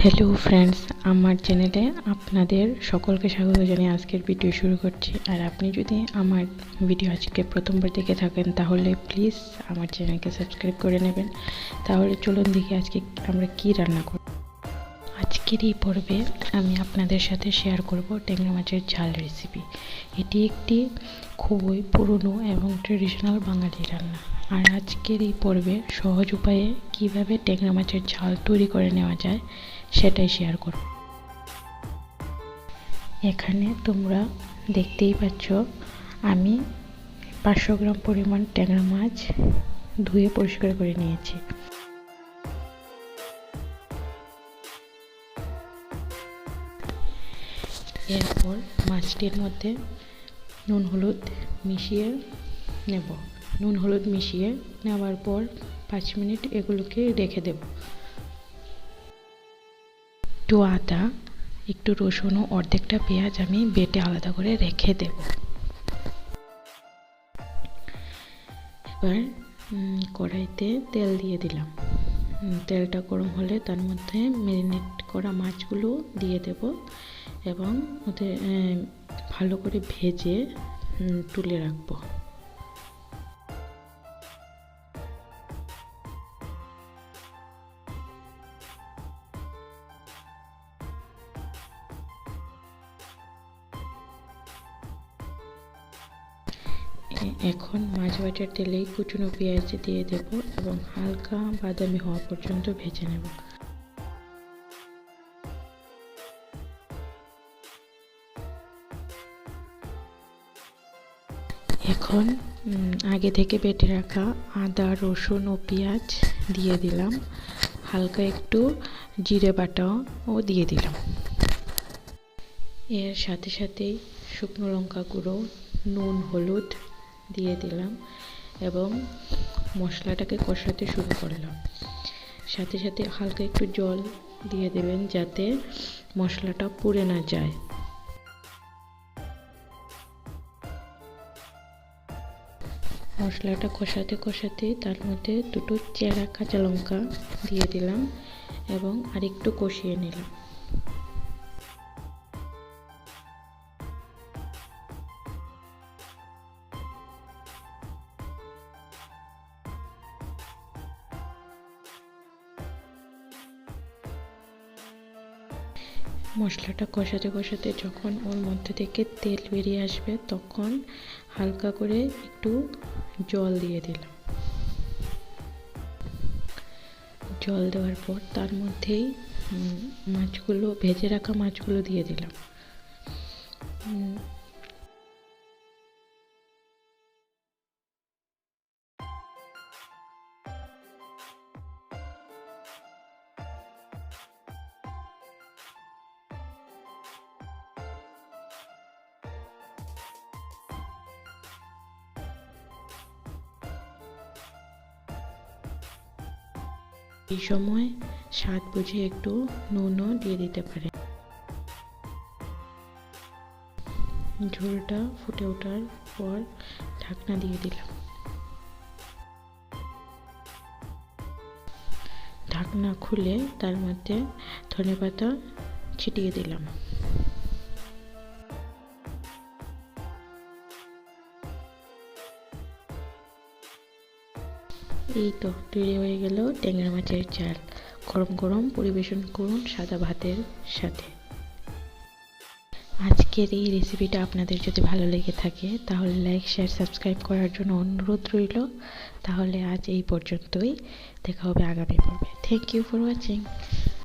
Hello friends, আমার চ্যানেলে আপনাদের সকলকে স্বাগত জানিয়ে আজকের ভিডিও শুরু করছি। আর আপনি যদি আমার ভিডিও আজকে প্রথমবার দেখে থাকেন তাহলে প্লিজ আমার চ্যানেলকে সাবস্ক্রাইব করে নেবেন। তাহলে চলুন দেখি আজকে আমরা কি রান্না করব। আজকের এই পর্বে আমি আপনাদের সাথে শেয়ার করব ট্যাংরা মাছের ঝাল রেসিপি। এটি একটি খুবই পুরনো এবং ট্রেডিশনাল বাঙালি রান্না। আর আজকের এই পর্বে সহজ উপায়ে কিভাবে ট্যাংরা মাছের ঝাল তৈরি করে নেওয়া যায় সেটাই শেয়ার করব। এখানে তোমরা দেখতেই পাচ্ছ আমি 500 গ্রাম পরিমাণ ট্যাংরা মাছ ধুয়ে পরিষ্কার করে নিয়েছি। এরপর মাছটির মধ্যে নুন হলুদ মিশিয়ে নেব। নুন হলুদ মিশিয়ে নেওয়ার পর 5 মিনিট এগুলোকে রেখে দেব। একটু আদা, একটু রসুন ও অর্ধেকটা পেঁয়াজ আমি বেটে আলাদা করে রেখে দেব। এবার কড়াইতে তেল দিয়ে দিলাম। তেলটা গরম হলে তার মধ্যে ম্যারিনেট করা মাছগুলো দিয়ে দেব এবং ওদের ভালো করে ভেজে তুলে রাখবো। এখন মাছ ভাজার তেলেই কুচনো পেঁয়াজ দিয়ে দেব এবং হালকা বাদামি হওয়া পর্যন্ত ভেজে নেব। এখন আগে থেকে বেটে রাখা আদা, রসুন ও পেঁয়াজ দিয়ে দিলাম। হালকা একটু জিরে বাটাও দিয়ে দিলাম। এর সাথে সাথেই শুকনো লঙ্কা গুঁড়ো, নুন, হলুদ দিয়ে দিলাম এবং মশলাটাকে কষাতে শুরু করলাম। সাথে সাথে হালকা একটু জল দিয়ে দেবেন যাতে মশলাটা পুড়ে না যায়। মশলাটা কষাতে কষাতে তার মধ্যে দুটো চেরা কাঁচা লঙ্কা দিয়ে দিলাম এবং আরেকটু কষিয়ে নিলাম। মশলাটা কষাতে কষাতে যখন ওর মধ্যে থেকে তেল বেরিয়ে আসবে তখন হালকা করে একটু জল দিয়ে দিলাম। জল দেওয়ার পর তার মধ্যেই মাছগুলো, ভেজে রাখা মাছগুলো দিয়ে দিলাম। এই সময় স্বাদ বুঝে একটু নুনও দিয়ে দিতে পারেন। ঝোলটা ফুটে ওঠার পর ঢাকনা দিয়ে দিলাম। ঢাকনা খুলে তার মধ্যে ধনেপাতা ছিটিয়ে দিলাম। এই তো তৈরি হয়ে গেল ট্যাংরা মাছের ঝাল। গরম গরম পরিবেশন করুন সাদা ভাতের সাথে। আজকের এই রেসিপিটা আপনাদের যদি ভালো লেগে থাকে তাহলে লাইক, শেয়ার, সাবস্ক্রাইব করার জন্য অনুরোধ রইল। তাহলে আজ এই পর্যন্তই, দেখা হবে আগামী পর্বে। Thank you for watching.